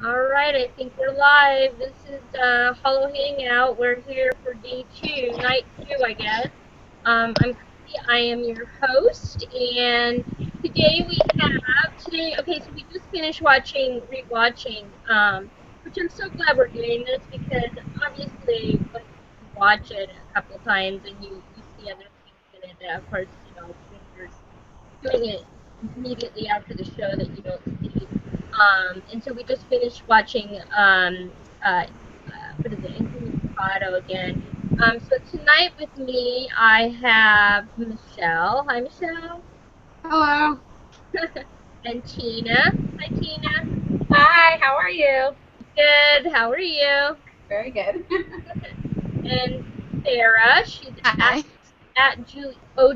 All right, I think we're live. This is Hollow Hangout. We're here for day two, night two, I guess. I'm Chrissy. I am your host, and okay, so we just finished rewatching, which I'm so glad we're doing this because obviously when you watch it a couple of times and you see other things in it that, of course, when you're doing it immediately after the show that you don't see. And so we just finished watching what is it, Incommunicado again. So tonight with me I have Michelle. Hi, Michelle. Hello. And Tina. Hi, Tina. Hi, how are you? Good. How are you? Very good. And Sarah. She's at Hi.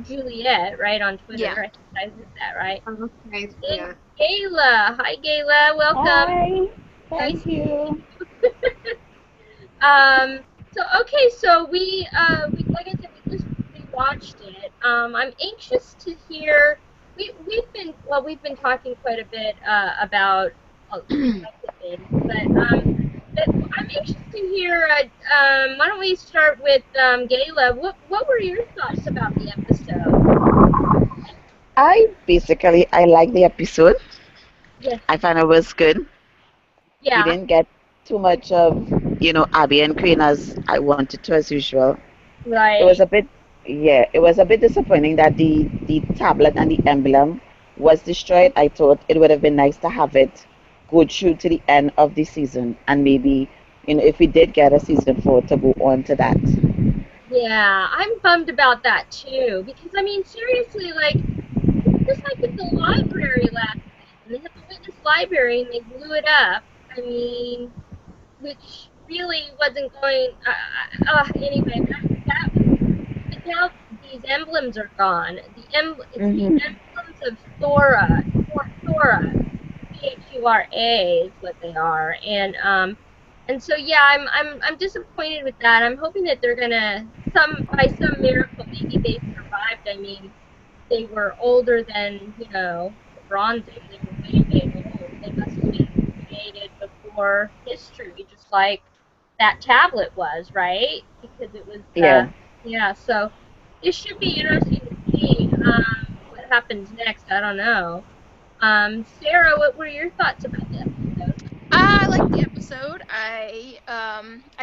Juliet, right, on Yeah. Twitter. I think I said that right. Okay, And yeah. Gayla. Hi, Gayla. Welcome. Hi, Nice thank to meet you. you. So like I said, we just rewatched it. I'm anxious to hear. We've been talking quite a bit about selected things, but I'm anxious to hear. Why don't we start with Gayla? What were your thoughts about the episode? I like the episode. Yes. I found it was good. We Yeah. didn't get too much of, Abby and Queen as I wanted to as usual. It was Right. a bit, yeah, it was a bit disappointing that the tablet and the emblem was destroyed. I thought it would have been nice to have it go through to the end of the season and maybe, if we did get a season four to go on to that. Yeah. I'm bummed about that too because I mean seriously, like just like with the library last season. They had the witness library and they blew it up. I mean, which really wasn't going. Anyway, that was. But now these emblems are gone. It's the Hmm. emblems of Thora. Thura is what they are, and so yeah, I'm disappointed with that. I'm hoping that they're gonna by some miracle maybe they survived. I mean, they were older than, the Bronze Age. They were way, way old. They must have been created before history, just like that tablet was, right? Because it was, Yeah. yeah. So it should be interesting to see what happens next. I don't know. Sarah, what were your thoughts about the episode? I liked the episode. I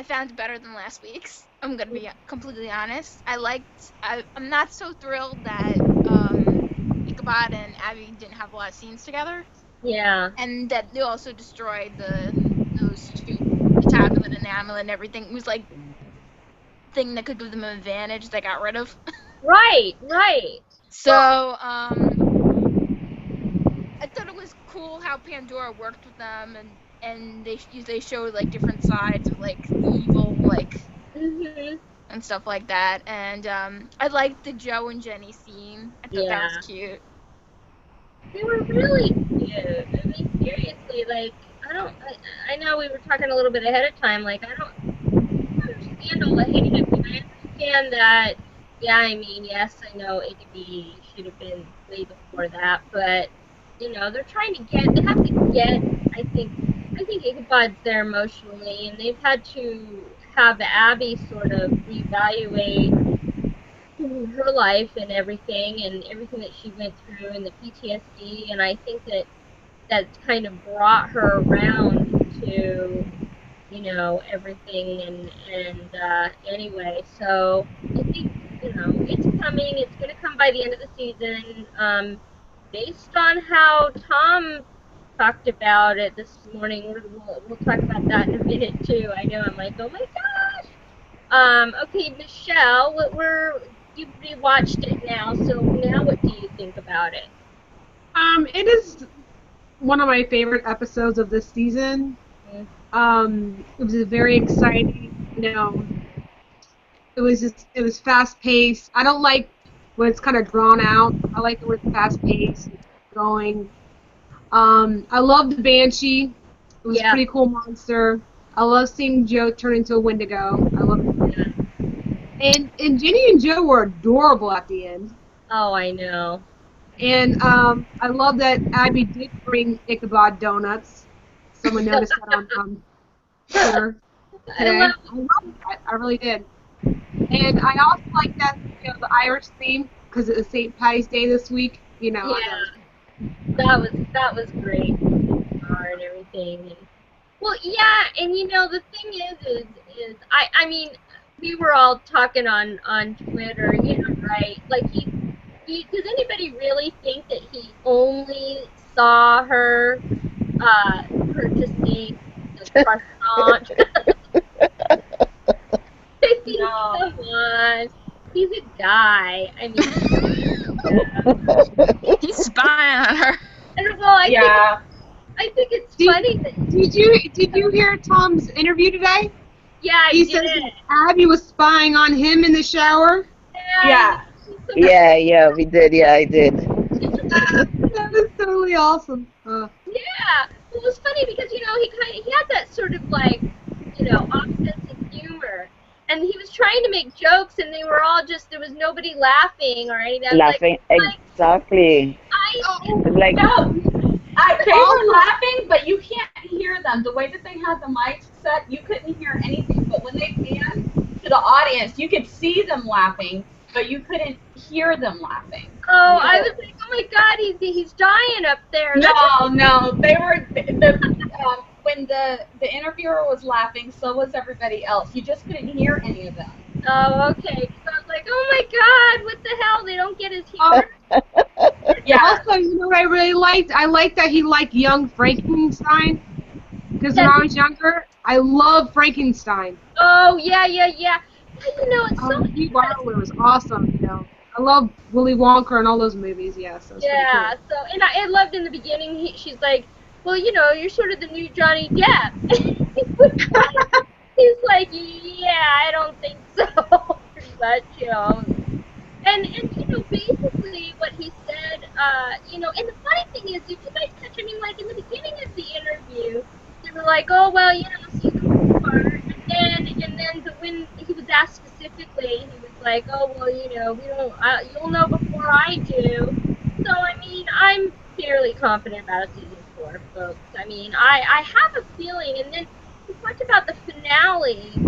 found it better than last week's. I'm gonna be completely honest. I'm not so thrilled that Ichabod and Abby didn't have a lot of scenes together, Yeah. and that they also destroyed those two, the tablet and the amulet and everything. It was like thing that could give them an advantage. They got rid of. Right. Right. So I thought it was cool how Pandora worked with them, and they showed like different sides of like the evil Mhm. and stuff like that. And I liked the Joe and Jenny scene. I thought that was Yeah. cute. They were really cute. I mean, seriously, like, I don't, I know we were talking a little bit ahead of time. Like, I don't understand all the hate. I mean, I understand that, yeah, I mean, yes, I know ADB should have been way before that, but, they're trying to they have to get, I think, I think Ichabod's there emotionally, and they've had to have Abby sort of reevaluate her life and everything that she went through and the PTSD, and I think that kind of brought her around to everything and anyway, so I think it's coming. It's going to come by the end of the season. Based on how Tom talked about it this morning, we'll talk about that in a minute too. I know I'm like, oh my gosh. Okay, Michelle, you've rewatched it now, so now what do you think about it? It is one of my favorite episodes of this season. Mm. It was a very exciting, it was fast paced. I don't like when it's kind of drawn out. I like it when it's fast paced, going. I love the Banshee. It was a Yeah. pretty cool monster. I love seeing Joe turn into a Wendigo. I love it. And Jenny and Joe were adorable at the end. Oh, I know. And I love that Abby did bring Ichabod donuts. Someone noticed that on Twitter I today. love I loved that. I really did. And I also like that, the Irish theme because it was St. Patty's Day this week. yeah, I thought it was that was great. And everything. And, well, yeah, and the thing is I mean we were all talking on Twitter, right? Like does anybody really think that he only saw her purchasing the croissant? I mean, No. come on. He's a guy. I mean, He's spying on her. I don't know. Yeah. I think it's Did, funny that did you hear Tom's interview today? yeah, I He did. says that Abby was spying on him in the shower. Yeah. Yeah, yeah, we did. Yeah, I did. That was totally awesome. Yeah, well, it was funny because he had that sort of like off sense of humor, and he was trying to make jokes, and they were all just there was nobody laughing or anything. I was like, Laughing. Exactly. I It's like, No, they were laughing, but you can't hear them. The way that they had the mics set, you couldn't hear anything. But when they panned to the audience, you could see them laughing, but you couldn't hear them laughing. I was like, oh my God, he's dying up there. No, they were when the interviewer was laughing, so was everybody else. You just couldn't hear any of them. Oh, okay. Because I was like, oh my God, what the hell? They don't get his humor. Yeah. Also, what I really liked? I liked that he liked young Frankenstein. Because when I was younger, I loved Frankenstein. Oh yeah. Yeah, it's so Steve Wilder was awesome. I love Willy Wonka and all those movies. Yes, that was pretty yeah. cool. So and I loved in the beginning. She's like, well, you're sort of the new Johnny Depp. He's like, yeah, I don't think so. Pretty much. And basically what he said, and the funny thing is, did you guys catch? I mean, like in the beginning of the interview, they were like, oh well, season 4, and then when he was asked specifically, he was like, oh well, we don't, you'll know before I do. So I mean, I'm fairly confident about a season 4, folks. I mean, I have a feeling, and then we talked about the finale,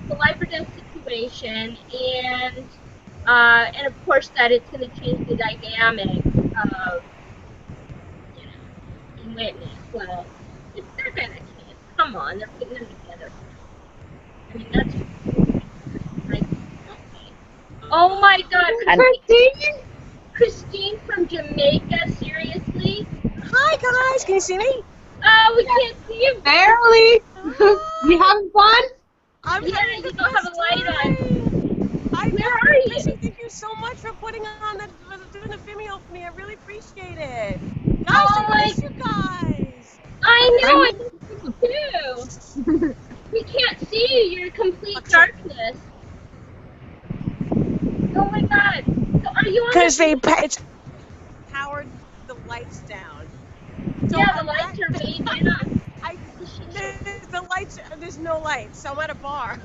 the life or death situation, and of course that it's going to change the dynamic of, in Witness. Well, they're going to change. Come on, they're putting them together. I mean, that's like, okay. Oh my God, and Christine from Jamaica, seriously? Hi guys, can you see me? We can't see you. Barely. You having fun? I'm Yeah, having you the don't have best a light on. time. Where are you? Missy, thank you so much for putting on that, for doing the Vimeo for me. I really appreciate it. Guys, Oh I miss you guys. I know, I I miss you too. We can't see you. You're complete Okay. darkness. Oh my God. So are you on Because the it's powered the lights down. So Yeah, the lights are way down. The lights, there's no lights, so I'm at a bar.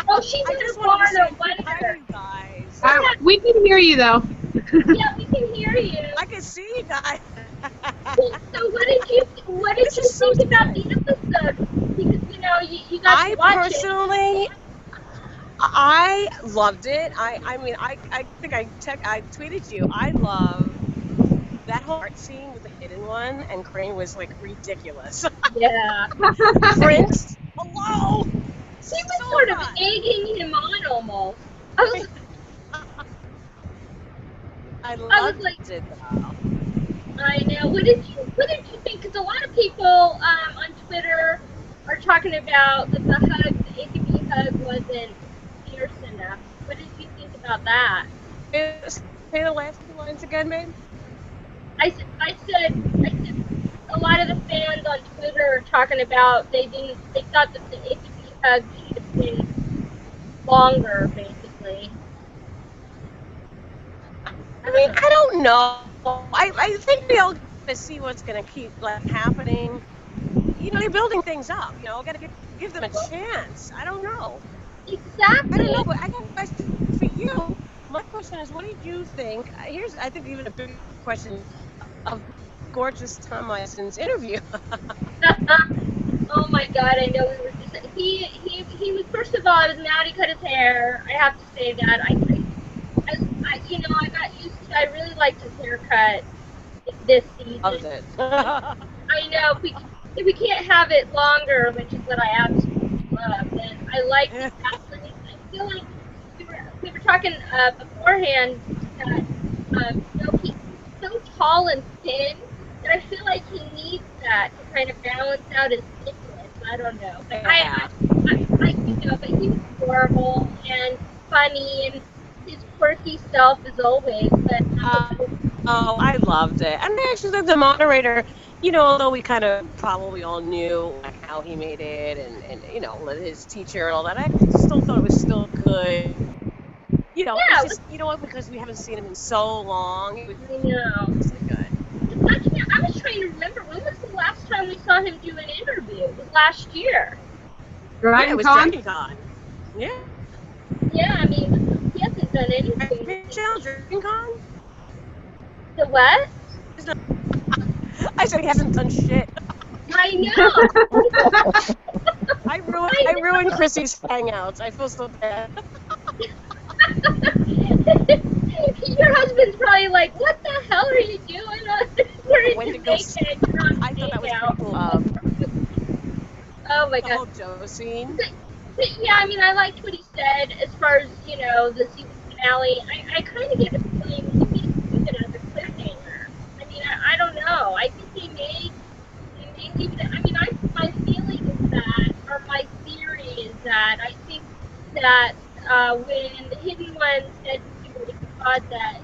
Oh, she's I in just a wanted bar, to say no hi to wonder. you guys. We can hear you though. Yeah, we can hear you. I can see you guys. So what did This you is so think about good. the episode? Because you got to I watch personally, I loved it. I mean, I think I tweeted you. I love that whole art scene with the hidden one, and Crane was like ridiculous. it. Yeah. Prince, hello. He was So sort of fun. egging him on almost. I was I I was loved like, it though. I know. What did you think? Because a lot of people on Twitter are talking about that the AKB hug wasn't fierce enough. What did you think about that? Say the last two lines again, babe. I said a lot of the fans on Twitter are talking about they thought that the AKB hug should have been longer, basically. I mean, I don't know. I think we all got to see what's going to keep like happening. They're building things up. Got to give them a chance. I don't know. Exactly. I don't know, but I got a question for you. My question is, what did you think? I think even a big question of gorgeous Thomason's interview. Oh my god, I know we were just he was first of all I was mad he cut his hair. I have to say that. I got used to I really liked his haircut this season. Loved it. I know if we can't have it longer, which is what I absolutely love, then I like the Kathleen. I feel like we were talking beforehand that he's so tall and thin that I feel like he needs that to kind of balance out his thickness. I don't know, but Yeah. but he was adorable and funny and his quirky self as always. But Oh, I loved it. And I actually think the moderator, although we kind of probably all knew like how he made it and his teacher and all that, I still thought it was still good. yeah, It's just what, because we haven't seen him in so long, it was I know. really good. I was trying to remember when was the last time we saw him do an interview? It was last year. Yeah, it was Con? Dragon Con. Yeah. Yeah, I mean, he hasn't done anything. Michelle, Dragon Con? The what? I said he hasn't done shit. I know. I ruined Chrissy's hangouts. I feel so bad. Your husband's probably like, "What the hell are you doing? We're in Went to go Jamaica. You're on I thought that was Hangout." pretty cool. Oh my The god. whole Joe scene. But yeah, I mean, I liked what he said as far as the season finale. I kind of get a feeling he may keep it as a cliffhanger. I mean, I don't know. I think they may leave it. I mean, my feeling is that, or my theory is that, I think that when the Hidden One said to God that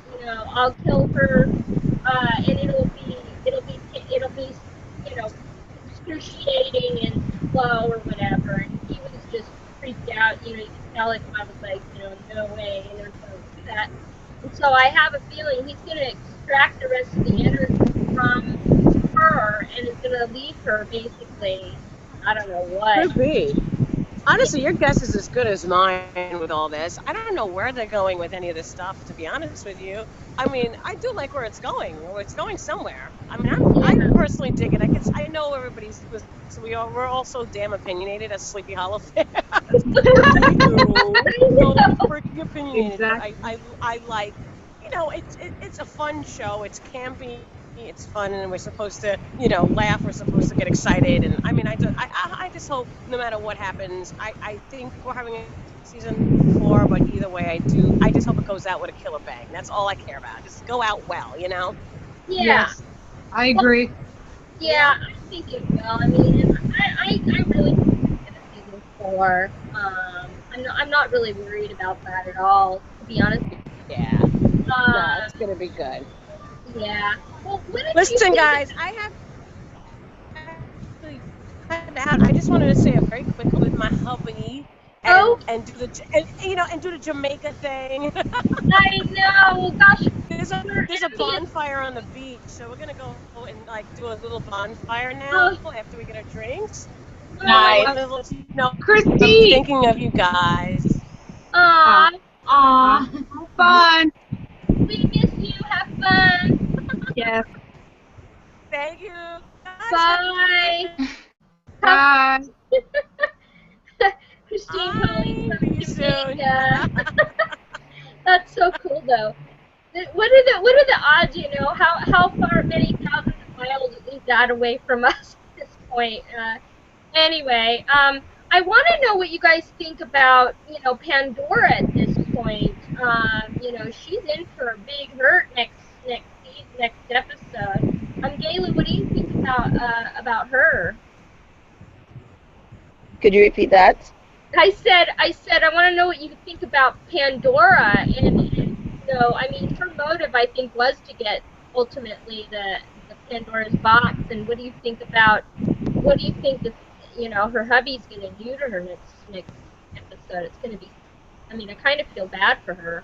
I'll kill her, and it'll be excruciating and slow or whatever, and he was just freaked out. You could tell it. I was like, no way, they're going to do that. And so I have a feeling he's going to extract the rest of the energy from her and is going to leave her basically. I don't know what. Could be. Honestly, your guess is as good as mine with all this. I don't know where they're going with any of this stuff, to be honest with you. I mean, I do like where it's going. It's going somewhere. I mean, I personally dig it. I know everybody's. We're all so damn opinionated as Sleepy Hollow fans. So freaking opinionated. Exactly. But I like. It's a fun show. It's campy. It's fun, and we're supposed to, laugh. We're supposed to get excited, and I mean, I just hope no matter what happens, I think we're having a season 4, but either way, I just hope it goes out with a killer bang. That's all I care about. Just go out well, Yeah. Yes, I agree. Yeah, I think it will. I mean, I really think it's a season 4. I'm not really worried about that at all, to be honest. Yeah. No, Um, it's gonna be good. yeah. Well, what did you Listen, think? guys, I have actually cut out. I just wanted to say a very quick with my hubby Oh, and do the Jamaica thing. I know. Gosh, we're There's a envious. bonfire on the beach, so we're gonna go and like do a little bonfire now Oh, after we get our drinks. oh, Nice. I wanted to let you know I'm Christy! thinking of you guys. aw, Aw. Fun. we miss you. Have fun. Yes. Thank you, guys. Have a Bye. good Have Bye. Christine calling night. from See you soon. Jamaica. That's so cool, though. What are the odds? How far, many thousands of miles is that away from us at this point? Anyway, I want to know what you guys think about Pandora at this point. She's in for a big hurt next episode. Gayla, what do you think about her? Could you repeat that? I said, I want to know what you think about Pandora, I mean, her motive, I think, was to get ultimately the Pandora's box. And what do you think that her hubby's going to do to her next episode? It's going to be. I mean, I kind of feel bad for her.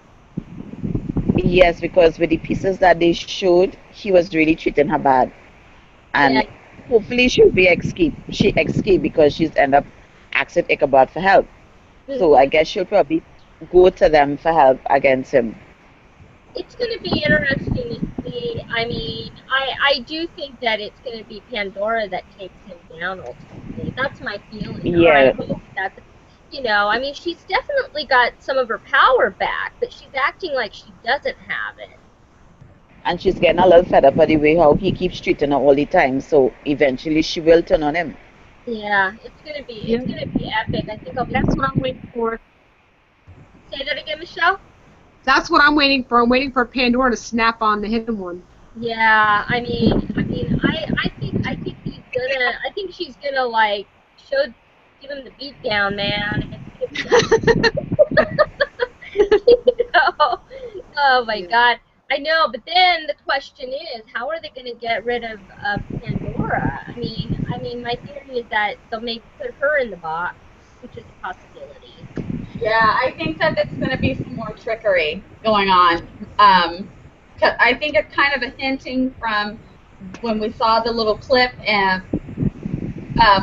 Yes, because with the pieces that they showed, he was really treating her bad. Yeah, And hopefully she'll be escape. She escaped because she's end up asking Ichabod for help. So I guess she'll probably go to them for help against him. It's going to be interesting to see. I mean, I do think that it's going to be Pandora that takes him down ultimately. That's my feeling, or I Yeah, hope that's. I mean, she's definitely got some of her power back, but she's acting like she doesn't have it. and she's getting a little fed up with the way how he keeps treating her all the time. So eventually she will turn on him. Yeah, Yeah, it's gonna be epic. I think I'll be that's what I'm waiting for. say that again, Michelle. That's what I'm waiting for. I'm waiting for Pandora to snap on the hidden one. Yeah, I think she's gonna like show give him the beat down, man. It's gonna be Oh my Yeah. God. I know, but then the question is, how are they going to get rid of Pandora? My theory is that they'll maybe put her in the box, which is a possibility. Yeah, I think that it's going to be some more trickery going on. 'Cause I think it's kind of a hinting from when we saw the little clip and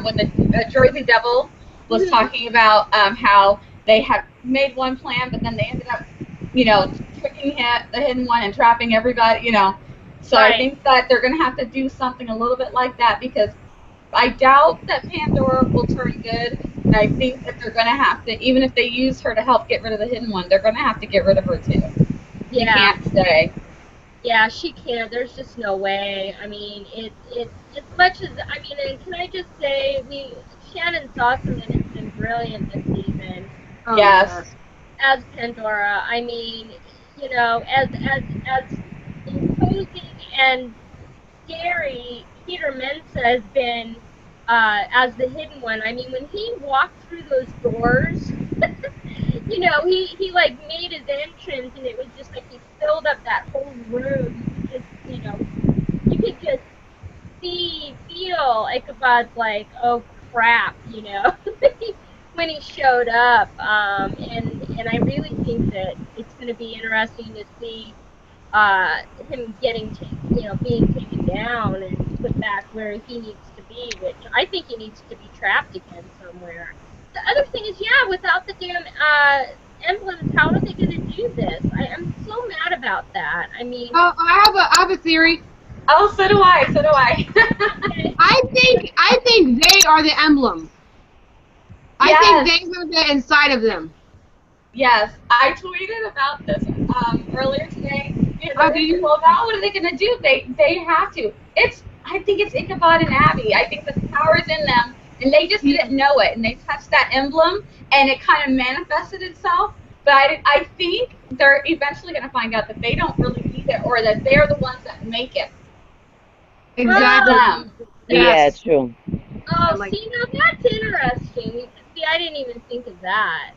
when the Jersey Devil was Mhm. talking about how they had made one plan, but then they ended up, tricking the hidden one and trapping everybody. So I Right. think that they're going to have to do something a little bit like that because I doubt that Pandora will turn good. And I think that they're going to have to, even if they use her to help get rid of the hidden one, they're going to have to get rid of her too. She Yeah. can't stay. Yeah, she can't. There's just no way. I mean, it's as much as and can I just say we Shannon Sossaman has been brilliant this season Oh Yes. yes. as Pandora. As imposing and scary Peter Mensa has been as the hidden one. I mean, when he walked through those doors, he like made his entrance, and it was just like he filled up that whole room. You could just feel Ichabod's like, oh crap, when he showed up. And I really think that it's going to be interesting to see him being taken down and put back where he needs to be, which I think he needs to be trapped again somewhere. The other thing is, yeah, without the damn emblems, how are they going to do this? I'm so mad about that. I mean, I have a theory. Oh, so do I. So do I. okay, I think they are the emblem. I think they Yes. have it inside of them. Yes, I tweeted about this earlier today because How I do was like, you? well, now what are they going to do? They have to. I think it's Ichabod and Abby. I think the power is in them, and they just Yeah, didn't know it, and they touched that emblem, and it kind of manifested itself. But I think they're eventually going to find out that they don't really need it, or that they're the ones that make it. It's exactly. them. Yeah, Yes. true. I oh, like. see, now that's interesting. See, I didn't even think of that.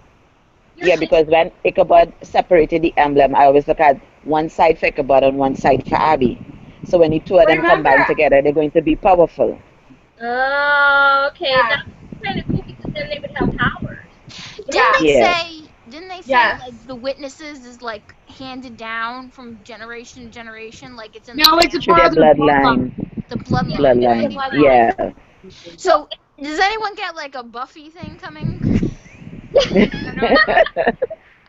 You're Yeah, saying, because when Ichabod separated the emblem, I always look at one side for Ichabod and one side for Abby. So when the two of them Remember? combine together, they're going to be powerful. oh, okay, Yeah, that's kind of cool because then they would have powers. yeah, Yeah, Didn't they say like yes. the witnesses is like handed down from generation to generation, like it's in the No, it's a through family, part their of their bloodline. bloodline. the Yeah, bloodline, it's the The right? Bloodline. bloodline. bloodline. Yeah. So, So does anyone get like a Buffy thing coming? I don't know.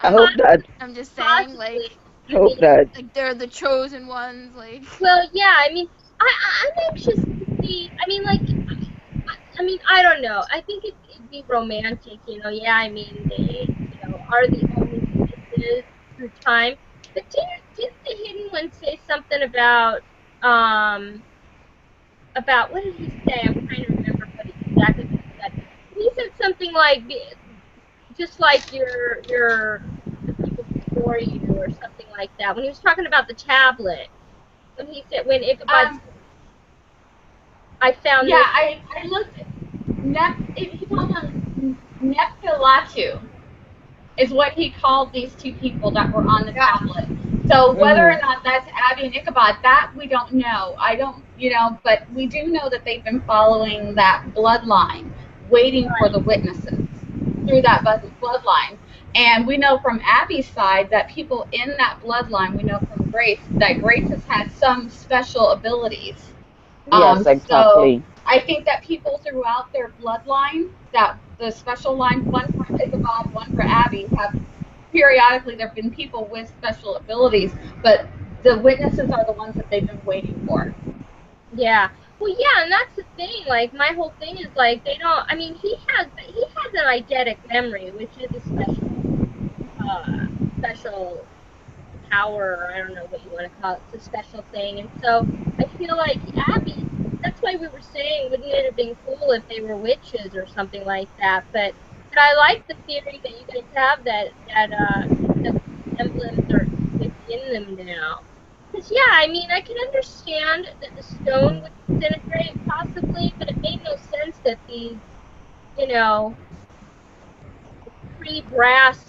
I I'm hope not. I'm just saying, possibly. like I Hope mean, not. they're the chosen ones, like well, yeah. I'm anxious to see. I don't know. I think it'd be romantic, Yeah, they are the only witnesses through time. But didn't the hidden one say something um about what did he say? I'm trying to remember exactly what he said. He said something like, just like the people before you, or something like that. When he was talking about the tablet, when Ichabod Um, said, I found yeah, this. I looked. He called them Nephilachu, is what he called these two people that were on the Yeah. tablet. So whether or Hmm. not that's Abby and Ichabod, that we don't know. I don't, but we do know that they've been following that bloodline, waiting for the witnesses through that bloodline. And we know from Abby's side that people in that bloodline, we know from Grace, that Grace has had some special abilities. Yes, So exactly. I think that people throughout their bloodline, that the special line, one for Ichabod, one for Abby, have periodically there have been people with special abilities, but the witnesses are the ones that they've been waiting for. Yeah. Well, yeah, and that's the thing. Like, my whole thing is like they don't. I mean, he has an eidetic memory, which is a special power, or I don't know what you want to call it. It's a special thing, and so I feel like Abby. That's why we were saying, wouldn't it have been cool if they were witches or something like that? But I like the theory that you guys have that emblems are within them now. Because yeah, I mean, I can understand that the stone would disintegrate possibly, but it made no sense that these, you know, pre-brass,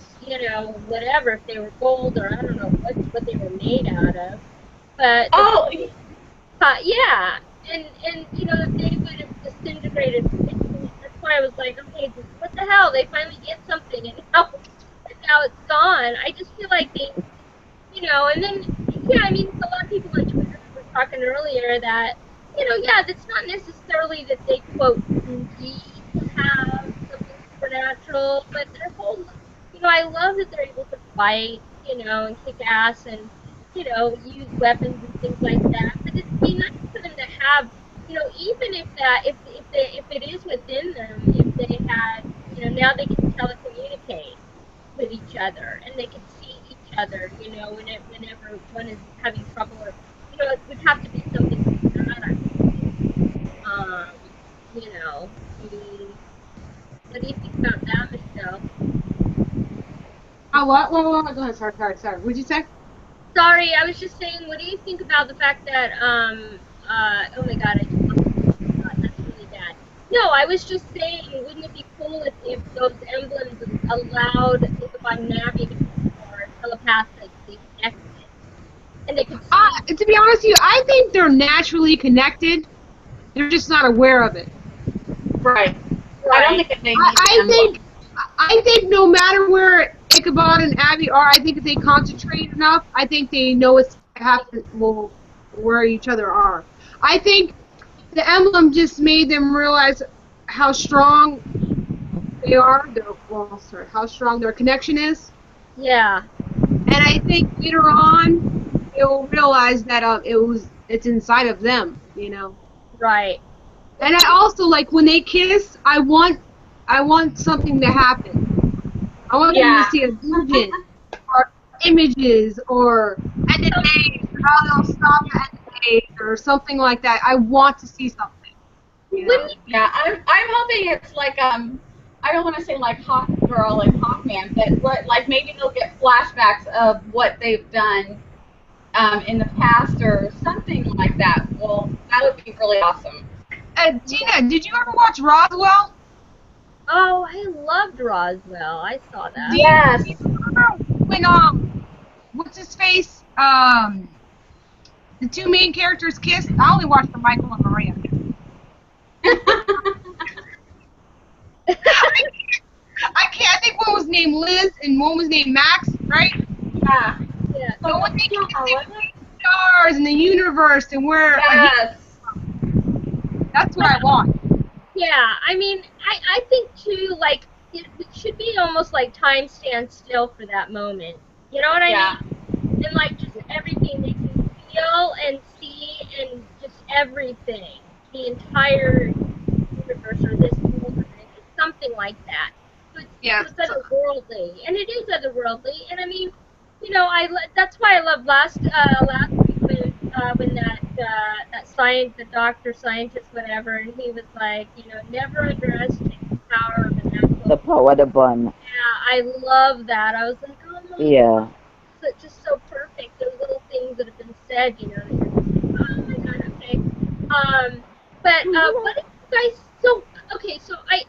whatever, if they were gold or I don't know what they were made out of, but that Oh, yeah, and that they would have disintegrated quickly. That's why I was like, okay, what the hell? They finally get something, and now it's gone. I just feel like and then yeah, I mean, a lot of people on Twitter were talking earlier that yeah, that's not necessarily that they quote indeed have something supernatural, but their whole I love that they're able to fight, and kick ass and use weapons and things like that. But it'd be nice for them to have, even if that if it is within them, if they had, now they can telecommunicate with each other and they can see each other, whenever one is having trouble or it would have to be something like that, I would think. I mean, what do you think about that, Michelle? Oh, what? Go ahead. Sorry. What'd you say? Sorry, I was just saying, what do you think about the fact that oh my god, I just lost my thought. That's really bad. No, I was just saying, wouldn't it be cool if those emblems allowed Ichabod and Nabby to be more telepathically connected, and they could see. To be honest with you, I think they're naturally connected. They're just not aware of it. right. I don't Right. think that they need the I emblem. think I think no matter where Ichabod and Abby are, I think if they concentrate enough, I think they know it's where each other are. I think the emblem just made them realize how strong they are. How strong their connection is. Yeah. And I think later on they'll realize that it's inside of them. Right. Well, And I also like when they kiss. I want something to happen. I want them to Yeah. see a vision or images or end of days, or how they'll stop at end of days or something like that. I want to see something. You know. wouldn't Yeah, I'm hoping it's like I don't want to say like Hawk Girl and Hawkman, but like maybe they'll get flashbacks of what they've done in the past or something like that. Well, that would be really awesome. Tina, did you ever watch Roswell? Oh, I loved Roswell. I saw Do that. you, Yes. do you remember when what's his face the two main characters kissed? I only watched the Michael and Maria. I can't. I think one was named Liz and one was named Max, right? Yeah. Yeah. So when they Yeah, kissed, I they was were stars and the universe and where Yes. that's what I want. Yeah, I mean, I think too, like, it should be almost like time stands still for that moment. You know what I mean? Yeah. And like just everything they can feel and see and just everything, the entire universe or this world or just something like that. So Yes. it's otherworldly, and it is otherworldly. And I mean, that's why I love last week when that science, the doctor, scientist, whatever, and he was like, never underestimate the power of a natural. The power, the bun. Yeah, I love that. I was like, oh my god, Yeah. just so perfect. Those little things that have been said, that you're just like, oh my god, okay. But what did you guys? So okay, so I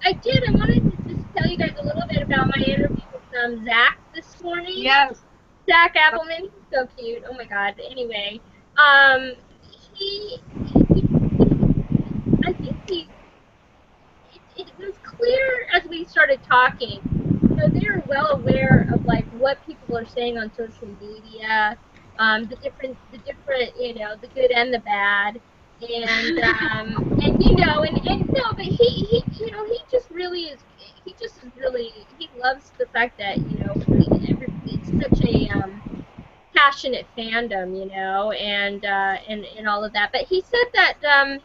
wanted to just tell you guys a little bit about my interview with Zach this morning. Yes. Zach Appleman, he's so cute. Oh my god. Anyway, um, he I think it was clear as we started talking. They're well aware of like what people are saying on social media, the good and the bad, and no, but he just really is. He just is really. He loves the fact that he passionate fandom, you know, and all of that. But he said that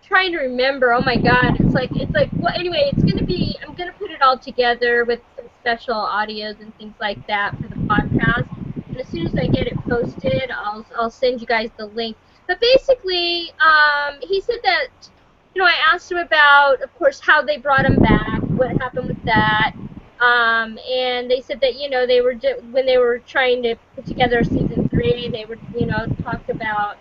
trying to remember. Oh my God, it's like well. Anyway, it's gonna be. I'm gonna put it all together with some special audios and things like that for the podcast. And as soon as I get it posted, I'll send you guys the link. But basically, he said that I asked him about, of course, how they brought him back, what happened with that. And they said that they were when they were trying to put together season 3, they would talk about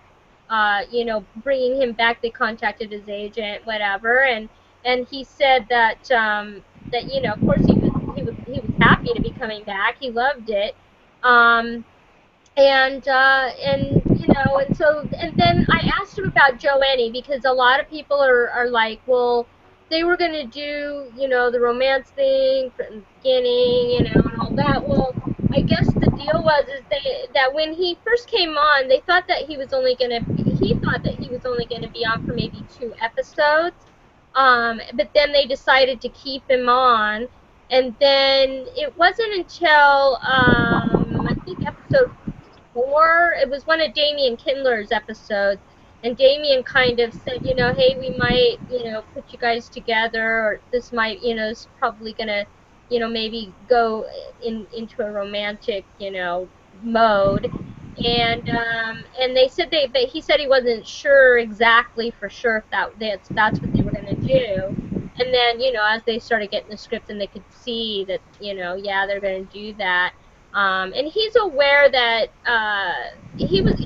bringing him back. They contacted his agent, whatever, and he said that of course he was happy to be coming back. He loved it. Um, and then I asked him about Joanie because a lot of people are like, well, they were gonna do the romance thing from the beginning, and all that. Well, I guess the deal was is that when he first came on, they thought that he thought that he was only gonna be on for maybe 2 episodes. But then they decided to keep him on, and then it wasn't until I think episode 4. It was one of Damian Kindler's episodes, and Damian kind of said, hey, we might, put you guys together, or this might, this is probably gonna, maybe go into a romantic, mode. And they said but he said he wasn't sure exactly for sure if that's what they were gonna do. And then, as they started getting the script and they could see that, yeah, they're gonna do that. And he's aware that he was.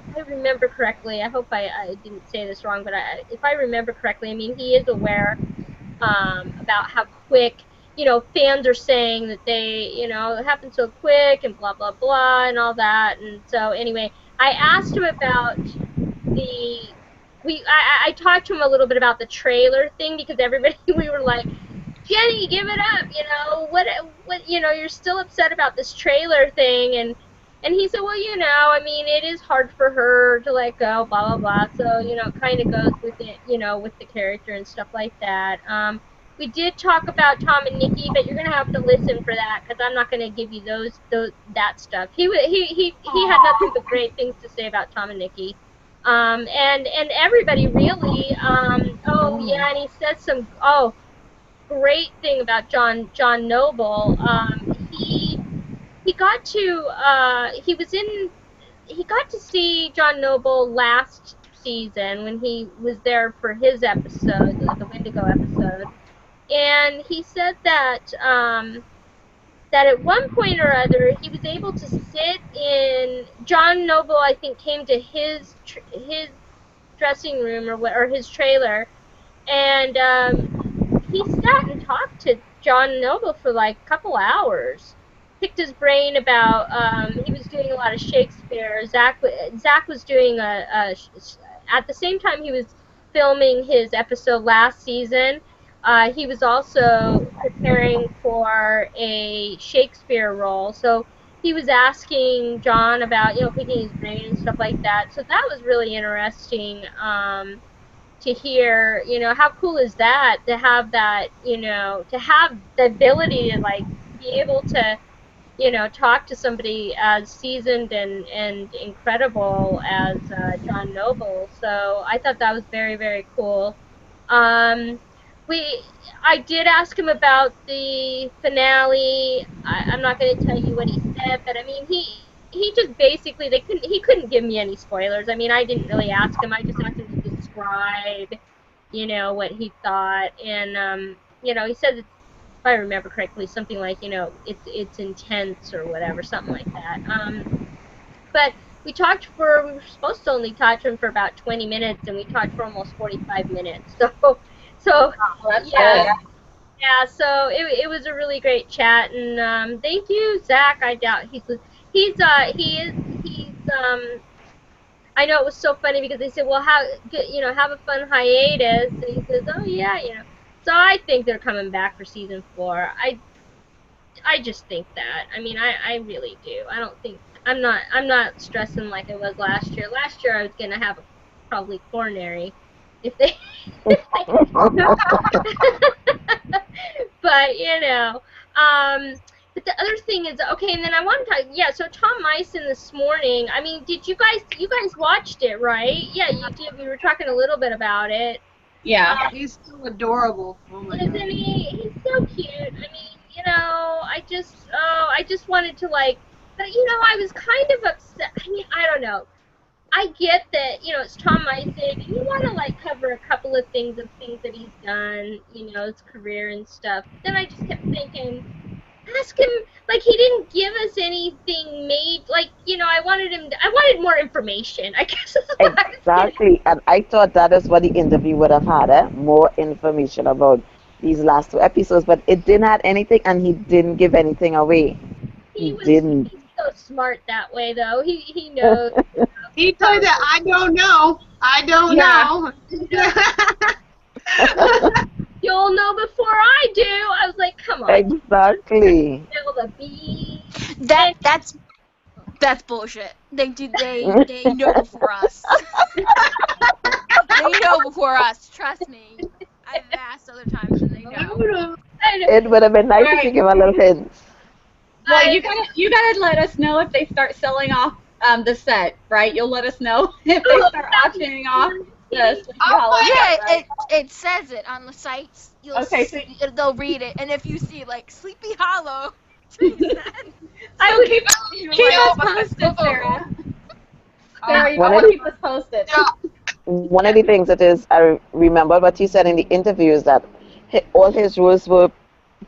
If I remember correctly, I hope I didn't say this wrong, but if I remember correctly, I mean, he is aware about how quick, fans are saying that it happened so quick and blah, blah, blah, and all that. And so anyway, I asked him about I talked to him a little bit about the trailer thing because everybody, we were like, Jenny, give it up, what, you're still upset about this trailer thing. And he said, well, I mean, it is hard for her to let go, blah, blah, blah. So, it kind of goes with it, with the character and stuff like that. We did talk about Tom and Nikki, but you're going to have to listen for that because I'm not going to give you that stuff. He had nothing but great things to say about Tom and Nikki. And everybody really, oh yeah, and he said great thing about John Noble. He got to see John Noble last season when he was there for his episode, the Wendigo episode, and he said that that at one point or other he was able to sit in. John Noble, I think, came to his dressing room or his trailer, and he sat and talked to John Noble for like a couple hours. Picked his brain about. He was doing a lot of Shakespeare. Zach was doing at the same time he was filming his episode last season. He was also preparing for a Shakespeare role, so he was asking John about picking his brain and stuff like that. So that was really interesting. To hear, how cool is that to have that, to have the ability to like be able to, talk to somebody as seasoned and incredible as John Noble. So I thought that was very, very cool. Um, I did ask him about the finale. I'm not going to tell you what he said, but I mean, he just basically he couldn't give me any spoilers. I mean, I didn't really ask him. I just asked him to describe, what he thought, and he said, if I remember correctly, something like, it's intense or whatever, something like that. But we were supposed to only talk to him for about 20 minutes, and we talked for almost 45 minutes. So yeah. Yeah, so it was a really great chat, and thank you, Zach. I doubt he is I know it was so funny because they said, well, have a fun hiatus, and he says, oh yeah, So I think they're coming back for season 4. I just think that. I mean, I really do. I don't think I'm not stressing like I was last year. Last year I was gonna have probably coronary if they. But But the other thing is, okay, and then I want to talk, yeah, so Tom Meissen this morning, I mean, did you guys watched it, right? Yeah, you did. We were talking a little bit about it. Yeah. He's so adorable. Oh my Isn't god. he? He's so cute. I mean, I just wanted to like, but I was kind of upset. I mean, I don't know. I get that, it's Tom Meissen, and you want to like cover a couple of things that he's done, his career and stuff. But then I just kept thinking, ask him, like he didn't give us anything made, like, I wanted more information. I guess is what I was getting. Exactly. And I thought that is what the interview would have had, more information about these last 2 episodes, but it didn't have anything and he didn't give anything away. He didn't. He's so smart that way, though. He knows. He told that I don't know. I don't Yeah. know. You'll know before I do. I was like, come on. Exactly. Spill the beans. That's bullshit. They know before us. They know before us. Trust me. I've asked other times and they know. It would have been nice if you give a little hint. Well, you gotta let us know if they start selling off the set, right? You'll let us know if they start auctioning off the Sleepy Hollow. Yeah, right? it says it on the sites. They'll read it, and if you see like Sleepy Hollow, I would keep us posted, Sarah. Sarah, you gotta keep us posted. One of the things that is, I remember what he said in the interview is that all his roles were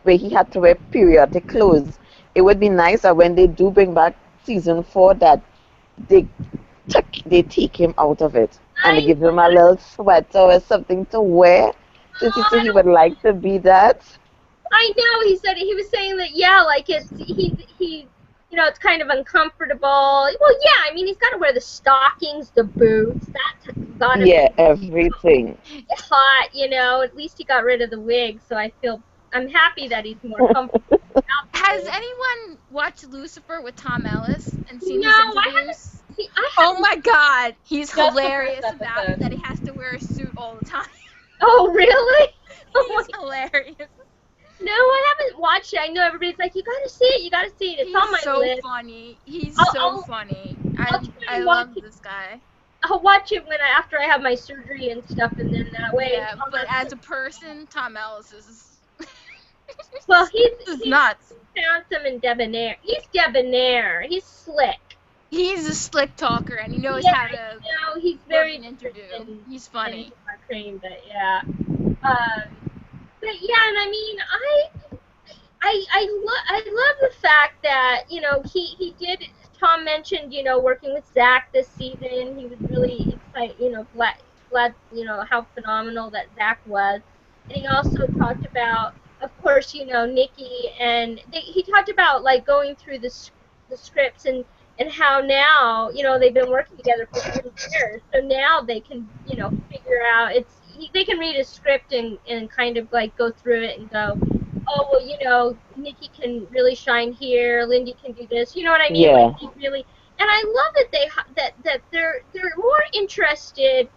where he had to wear periodic clothes. It would be nice that when they do bring back season 4 that they take him out of it and they give him a little sweater or something to wear. Since he said he would like to be that. I know, he was saying that, yeah, like he it's kind of uncomfortable. Well, yeah, I mean, he's got to wear the stockings, the boots, that's gotta be Everything. hot, at least he got rid of the wig, so I'm happy that he's more comfortable. Has anyone watched Lucifer with Tom Ellis and seen No, his interviews? Oh my god, he's Just the hilarious first about episode. that he has to wear a suit all the time. Oh, really? He's hilarious. No, I haven't watched it. I know everybody's like, you gotta see it, It's on my He's so list. funny. He's I'll- so funny. I'll try I and love watch it. this guy. I'll watch it after I have my surgery and stuff, and then that way. Yeah, but as a person, Tom Ellis is well, he's nuts. handsome and debonair. He's debonair. He's slick. He's a slick talker and he knows Yeah, how to he's work very an interview. He's funny. Cream, but yeah. But yeah, and I mean, I love the fact that he did. Tom mentioned working with Zach this season. He was really excited. Glad how phenomenal that Zach was. And he also talked about, of course, Nikki, and he talked about like going through the scripts and how now they've been working together for 3 years, so now they can figure out they can read a script and kind of like go through it and go, oh well, Nikki can really shine here, Lindy can do this, you know what I mean? Yeah. Like, really, and I love that they're more interested